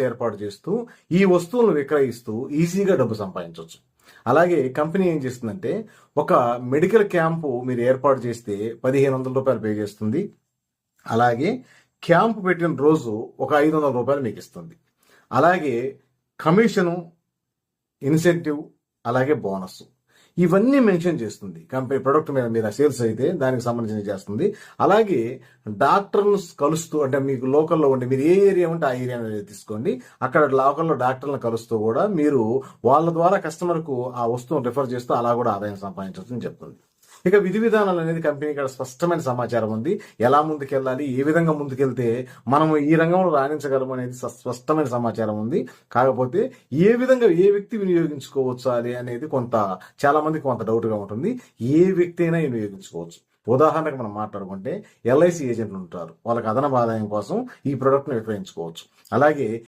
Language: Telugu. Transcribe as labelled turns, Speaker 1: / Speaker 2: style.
Speaker 1: ఏర్పాటు చేస్తూ ఈ వస్తువులను విక్రయిస్తూ ఈజీగా డబ్బు సంపాదించవచ్చు. అలాగే కంపెనీ ఏం చేస్తుందంటే, ఒక మెడికల్ క్యాంపు మీరు ఏర్పాటు చేస్తే 1500 రూపాయలు పే చేస్తుంది. అలాగే క్యాంపు పెట్టిన రోజు ఒక 500 రూపాయలు మీకు ఇస్తుంది. అలాగే కమిషను, ఇన్సెంటివ్, అలాగే బోనస్ ఇవన్నీ మెన్షన్ చేస్తుంది. కంపెనీ ప్రొడక్ట్ మీద మీరు సేల్స్ అయితే దానికి సంబంధించి చేస్తుంది. అలాగే డాక్టర్ను కలుస్తూ, అంటే మీకు లోకల్లో ఉండే మీరు ఏ ఏరియా ఉంటే ఆ ఏరియా తీసుకోండి, అక్కడ లోకల్లో డాక్టర్లను కలుస్తూ కూడా మీరు వాళ్ళ ద్వారా కస్టమర్కు ఆ వస్తువును రిఫర్ చేస్తూ అలా కూడా ఆదాయం సంపాదించవచ్చు అని చెప్తుంది. ఇక విధి విధానాలు అనేది కంపెనీ ఇక్కడ స్పష్టమైన సమాచారం ఉంది. ఎలా ముందుకెళ్ళాలి, ఏ విధంగా ముందుకెళ్తే మనము ఈ రంగంలో రాణించగలము అనేది స్పష్టమైన సమాచారం ఉంది. కాకపోతే ఏ విధంగా ఏ వ్యక్తి వినియోగించుకోవచ్చు అనేది చాలా మందికి కొంత డౌట్గా ఉంటుంది. ఏ వ్యక్తి అయినా వినియోగించుకోవచ్చు. ఉదాహరణకు మనం మాట్లాడుకుంటే ఎల్ఐసి ఏజెంట్లు ఉంటారు, వాళ్ళకి అదనపు ఆదాయం కోసం ఈ ప్రోడక్ట్ను విక్రయించుకోవచ్చు. అలాగే